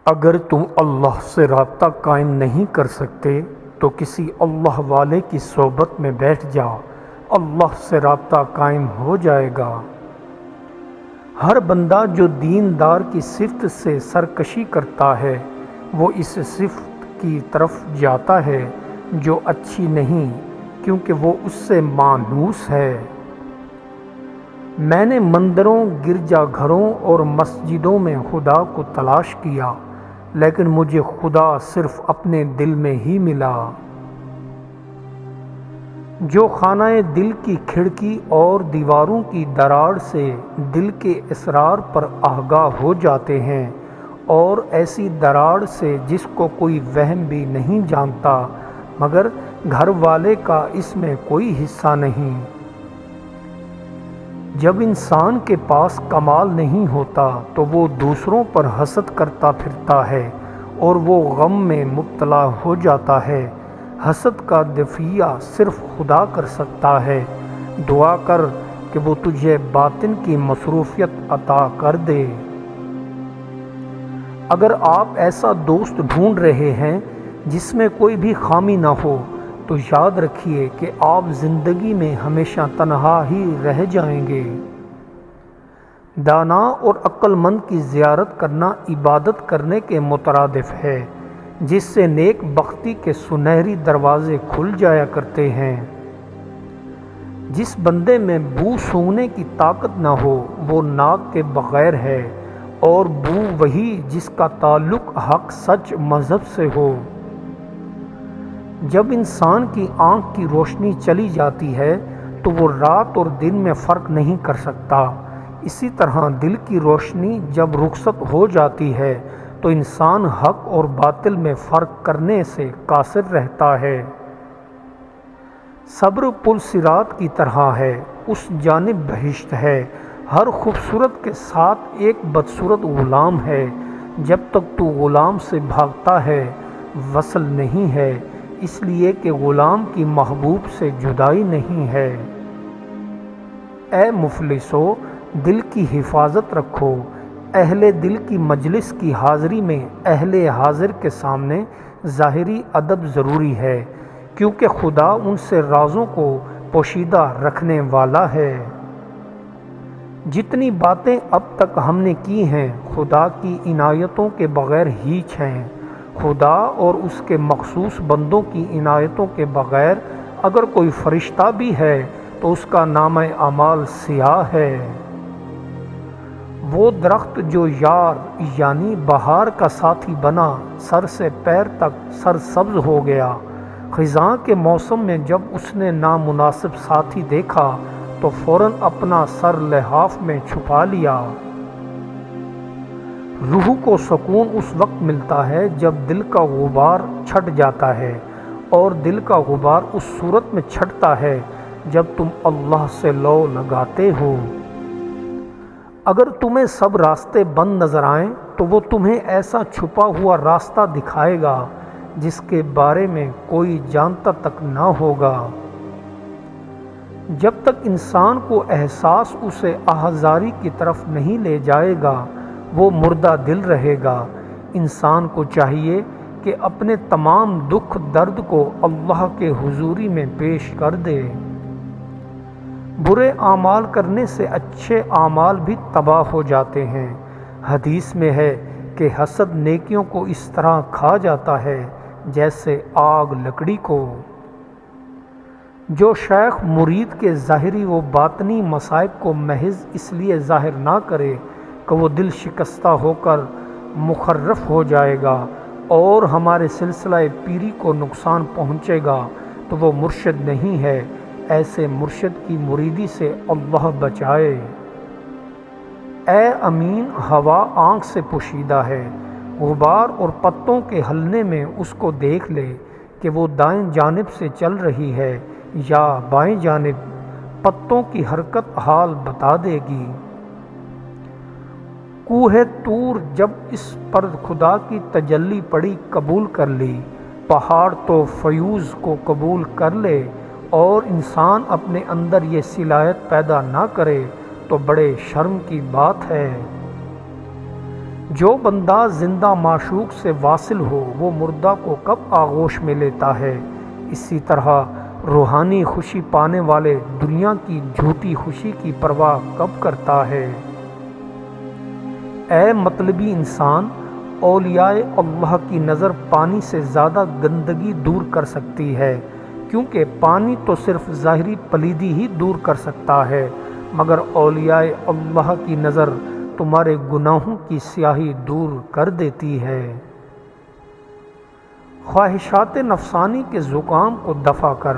اگر تم اللہ سے رابطہ قائم نہیں کر سکتے تو کسی اللہ والے کی صحبت میں بیٹھ جا، اللہ سے رابطہ قائم ہو جائے گا۔ ہر بندہ جو دیندار کی صفت سے سرکشی کرتا ہے وہ اس صفت کی طرف جاتا ہے جو اچھی نہیں، کیونکہ وہ اس سے مانوس ہے۔ میں نے مندروں، گرجا گھروں اور مسجدوں میں خدا کو تلاش کیا، لیکن مجھے خدا صرف اپنے دل میں ہی ملا۔ جو خانہ دل کی کھڑکی اور دیواروں کی دراڑ سے دل کے اسرار پر آگاہ ہو جاتے ہیں، اور ایسی دراڑ سے جس کو کوئی وہم بھی نہیں جانتا مگر گھر والے کا اس میں کوئی حصہ نہیں۔ جب انسان کے پاس کمال نہیں ہوتا تو وہ دوسروں پر حسد کرتا پھرتا ہے اور وہ غم میں مبتلا ہو جاتا ہے۔ حسد کا دفعہ صرف خدا کر سکتا ہے۔ دعا کر کہ وہ تجھے باطن کی مصروفیت عطا کر دے۔ اگر آپ ایسا دوست ڈھونڈ رہے ہیں جس میں کوئی بھی خامی نہ ہو تو یاد رکھیے کہ آپ زندگی میں ہمیشہ تنہا ہی رہ جائیں گے۔ دانا اور عقل مند کی زیارت کرنا عبادت کرنے کے مترادف ہے، جس سے نیک بختی کے سنہری دروازے کھل جایا کرتے ہیں۔ جس بندے میں بو سونگنے کی طاقت نہ ہو وہ ناک کے بغیر ہے، اور بو وہی جس کا تعلق حق سچ مذہب سے ہو۔ جب انسان کی آنکھ کی روشنی چلی جاتی ہے تو وہ رات اور دن میں فرق نہیں کر سکتا۔ اسی طرح دل کی روشنی جب رخصت ہو جاتی ہے تو انسان حق اور باطل میں فرق کرنے سے قاصر رہتا ہے۔ صبر پل صراط کی طرح ہے، اس جانب بہشت ہے۔ ہر خوبصورت کے ساتھ ایک بدصورت غلام ہے۔ جب تک تو غلام سے بھاگتا ہے وصل نہیں ہے، اس لیے کہ غلام کی محبوب سے جدائی نہیں ہے۔ اے مفلسو، دل کی حفاظت رکھو۔ اہل دل کی مجلس کی حاضری میں اہل حاضر کے سامنے ظاہری ادب ضروری ہے، کیونکہ خدا ان سے رازوں کو پوشیدہ رکھنے والا ہے۔ جتنی باتیں اب تک ہم نے کی ہیں خدا کی عنایتوں کے بغیر ہیچ ہیں۔ خدا اور اس کے مخصوص بندوں کی عنایتوں کے بغیر اگر کوئی فرشتہ بھی ہے تو اس کا نامہ اعمال سیاہ ہے۔ وہ درخت جو یار یعنی بہار کا ساتھی بنا سر سے پیر تک سرسبز ہو گیا۔ خزاں کے موسم میں جب اس نے نامناسب ساتھی دیکھا تو فوراً اپنا سر لحاف میں چھپا لیا۔ روح کو سکون اس وقت ملتا ہے جب دل کا غبار چھٹ جاتا ہے، اور دل کا غبار اس صورت میں چھٹتا ہے جب تم اللہ سے لو لگاتے ہو۔ اگر تمہیں سب راستے بند نظر آئیں تو وہ تمہیں ایسا چھپا ہوا راستہ دکھائے گا جس کے بارے میں کوئی جانتا تک نہ ہوگا۔ جب تک انسان کو احساس اسے آہذاری کی طرف نہیں لے جائے گا وہ مردہ دل رہے گا۔ انسان کو چاہیے کہ اپنے تمام دکھ درد کو اللہ کے حضوری میں پیش کر دے۔ برے اعمال کرنے سے اچھے اعمال بھی تباہ ہو جاتے ہیں۔ حدیث میں ہے کہ حسد نیکیوں کو اس طرح کھا جاتا ہے جیسے آگ لکڑی کو۔ جو شیخ مرید کے ظاہری و باطنی مصائب کو محض اس لیے ظاہر نہ کرے کہ وہ دل شکستہ ہو کر مخرف ہو جائے گا اور ہمارے سلسلہ پیری کو نقصان پہنچے گا تو وہ مرشد نہیں ہے۔ ایسے مرشد کی مریدی سے اللہ بچائے۔ اے امین، ہوا آنکھ سے پوشیدہ ہے، غبار اور پتوں کے ہلنے میں اس کو دیکھ لے کہ وہ دائیں جانب سے چل رہی ہے یا بائیں جانب، پتوں کی حرکت حال بتا دے گی۔ کوہ طور جب اس پر خدا کی تجلی پڑی قبول کر لی، پہاڑ تو فیوض کو قبول کر لے، اور انسان اپنے اندر یہ صلاحیت پیدا نہ کرے تو بڑے شرم کی بات ہے۔ جو بندہ زندہ معشوق سے واصل ہو وہ مردہ کو کب آغوش میں لیتا ہے، اسی طرح روحانی خوشی پانے والے دنیا کی جھوٹی خوشی کی پرواہ کب کرتا ہے۔ اے مطلبی انسان، اولیاء اللہ کی نظر پانی سے زیادہ گندگی دور کر سکتی ہے، کیونکہ پانی تو صرف ظاہری پلیدی ہی دور کر سکتا ہے، مگر اولیاء اللہ کی نظر تمہارے گناہوں کی سیاہی دور کر دیتی ہے۔ خواہشات نفسانی کے زکام کو دفع کر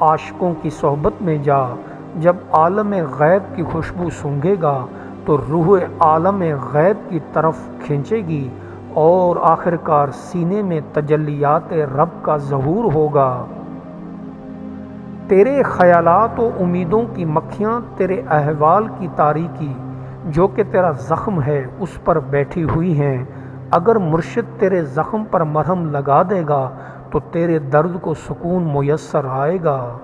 عاشقوں کی صحبت میں جا، جب عالم غیب کی خوشبو سونگھے گا تو روح عالم غیب کی طرف کھینچے گی اور آخرکار سینے میں تجلیات رب کا ظہور ہوگا۔ تیرے خیالات و امیدوں کی مکھیاں تیرے احوال کی تاریکی جو کہ تیرا زخم ہے اس پر بیٹھی ہوئی ہیں۔ اگر مرشد تیرے زخم پر مرہم لگا دے گا تو تیرے درد کو سکون میسر آئے گا۔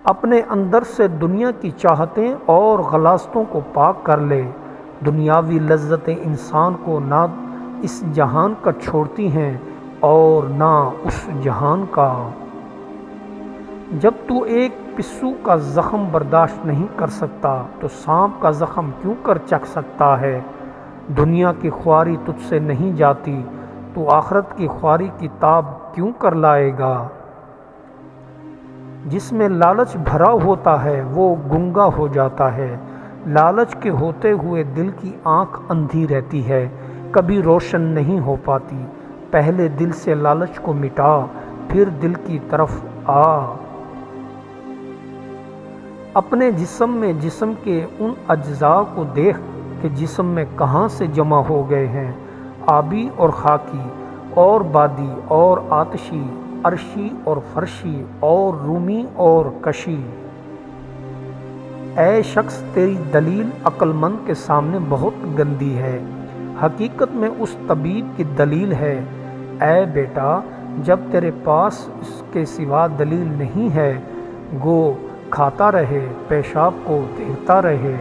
اپنے اندر سے دنیا کی چاہتیں اور غلاظتوں کو پاک کر لے۔ دنیاوی لذتیں انسان کو نہ اس جہان کا چھوڑتی ہیں اور نہ اس جہان کا۔ جب تو ایک پسو کا زخم برداشت نہیں کر سکتا تو سانپ کا زخم کیوں کر چکھ سکتا ہے؟ دنیا کی خواری تجھ سے نہیں جاتی تو آخرت کی خواری کی تاب کیوں کر لائے گا؟ جس میں لالچ بھرا ہوتا ہے وہ گنگا ہو جاتا ہے۔ لالچ کے ہوتے ہوئے دل کی آنکھ اندھی رہتی ہے، کبھی روشن نہیں ہو پاتی۔ پہلے دل سے لالچ کو مٹا، پھر دل کی طرف آ۔ اپنے جسم میں جسم کے ان اجزاء کو دیکھ کہ جسم میں کہاں سے جمع ہو گئے ہیں، آبی اور خاکی اور بادی اور آتشی، عرشی اور فرشی اور رومی اور کشی۔ اے شخص، تیری دلیل عقل مند کے سامنے بہت گندی ہے، حقیقت میں اس طبیب کی دلیل ہے۔ اے بیٹا، جب تیرے پاس اس کے سوا دلیل نہیں ہے، گو کھاتا رہے، پیشاب کو دیکھتا رہے۔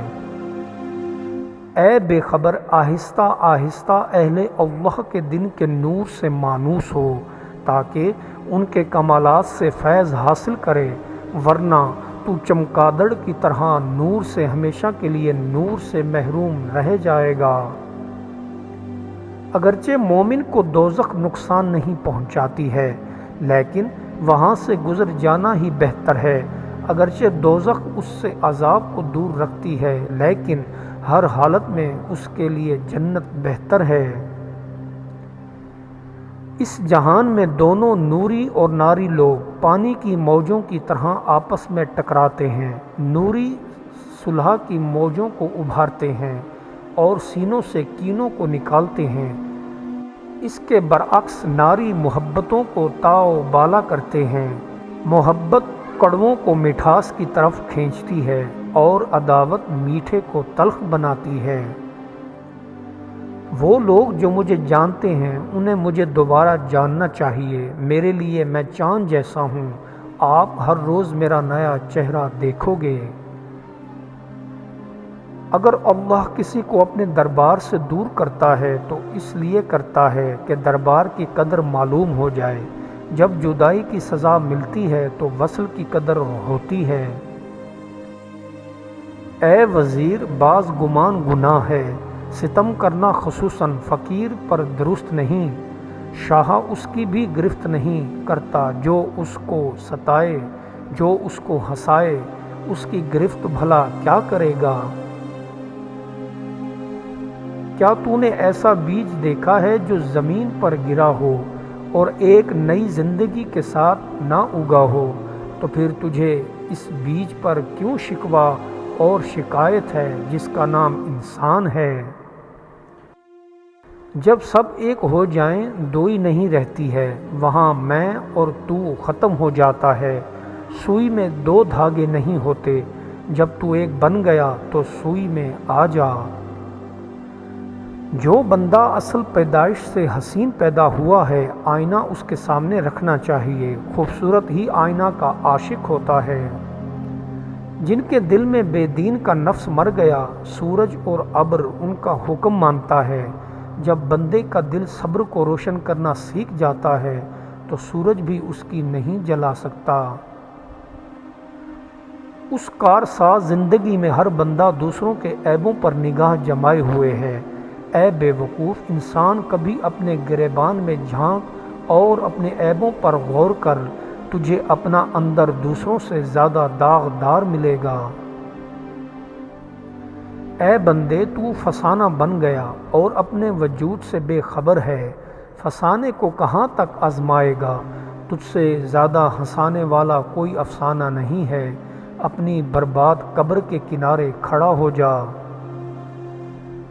اے بے خبر، آہستہ آہستہ اہل اللہ کے دن کے نور سے مانوس ہو تاکہ ان کے کمالات سے فیض حاصل کرے، ورنہ تو چمگادڑ کی طرح نور سے ہمیشہ کے لیے نور سے محروم رہ جائے گا۔ اگرچہ مومن کو دوزخ نقصان نہیں پہنچاتی ہے، لیکن وہاں سے گزر جانا ہی بہتر ہے۔ اگرچہ دوزخ اس سے عذاب کو دور رکھتی ہے، لیکن ہر حالت میں اس کے لیے جنت بہتر ہے۔ اس جہان میں دونوں نوری اور ناری لوگ پانی کی موجوں کی طرح آپس میں ٹکراتے ہیں۔ نوری صلح کی موجوں کو ابھارتے ہیں اور سینوں سے کینوں کو نکالتے ہیں، اس کے برعکس ناری محبتوں کو تاؤ بالا کرتے ہیں۔ محبت کڑووں کو مٹھاس کی طرف کھینچتی ہے اور عداوت میٹھے کو تلخ بناتی ہے۔ وہ لوگ جو مجھے جانتے ہیں انہیں مجھے دوبارہ جاننا چاہیے۔ میرے لیے میں چاند جیسا ہوں، آپ ہر روز میرا نیا چہرہ دیکھو گے۔ اگر اللہ کسی کو اپنے دربار سے دور کرتا ہے تو اس لیے کرتا ہے کہ دربار کی قدر معلوم ہو جائے۔ جب جدائی کی سزا ملتی ہے تو وصل کی قدر ہوتی ہے۔ اے وزیر، بعض گمان گناہ ہے، ستم کرنا خصوصاً فقیر پر درست نہیں۔ شاہ اس کی بھی گرفت نہیں کرتا جو اس کو ستائے، جو اس کو ہنسائے اس کی گرفت بھلا کیا کرے گا؟ کیا تو نے ایسا بیج دیکھا ہے جو زمین پر گرا ہو اور ایک نئی زندگی کے ساتھ نہ اگا ہو؟ تو پھر تجھے اس بیج پر کیوں شکوہ اور شکایت ہے جس کا نام انسان ہے؟ جب سب ایک ہو جائیں دوئی نہیں رہتی ہے، وہاں میں اور تو ختم ہو جاتا ہے۔ سوئی میں دو دھاگے نہیں ہوتے، جب تو ایک بن گیا تو سوئی میں آ جا۔ جو بندہ اصل پیدائش سے حسین پیدا ہوا ہے، آئینہ اس کے سامنے رکھنا چاہیے۔ خوبصورت ہی آئینہ کا عاشق ہوتا ہے۔ جن کے دل میں بے دین کا نفس مر گیا، سورج اور ابر ان کا حکم مانتا ہے۔ جب بندے کا دل صبر کو روشن کرنا سیکھ جاتا ہے تو سورج بھی اس کی نہیں جلا سکتا۔ اس کارساز زندگی میں ہر بندہ دوسروں کے عیبوں پر نگاہ جمائے ہوئے ہے۔ اے بے وقوف انسان، کبھی اپنے گریبان میں جھانک اور اپنے عیبوں پر غور کر، تجھے اپنا اندر دوسروں سے زیادہ داغدار ملے گا۔ اے بندے، تو فسانہ بن گیا اور اپنے وجود سے بے خبر ہے۔ فسانے کو کہاں تک آزمائے گا؟ تجھ سے زیادہ ہنسانے والا کوئی افسانہ نہیں ہے۔ اپنی برباد قبر کے کنارے کھڑا ہو جا۔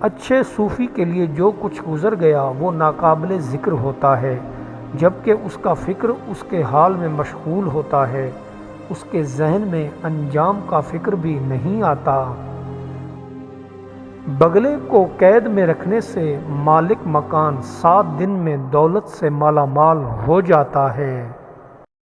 اچھے صوفی کے لیے جو کچھ گزر گیا وہ ناقابل ذکر ہوتا ہے، جبکہ اس کا فکر اس کے حال میں مشغول ہوتا ہے، اس کے ذہن میں انجام کا فکر بھی نہیں آتا۔ بگلے کو قید میں رکھنے سے مالک مکان 7 دن میں دولت سے مالا مال ہو جاتا ہے۔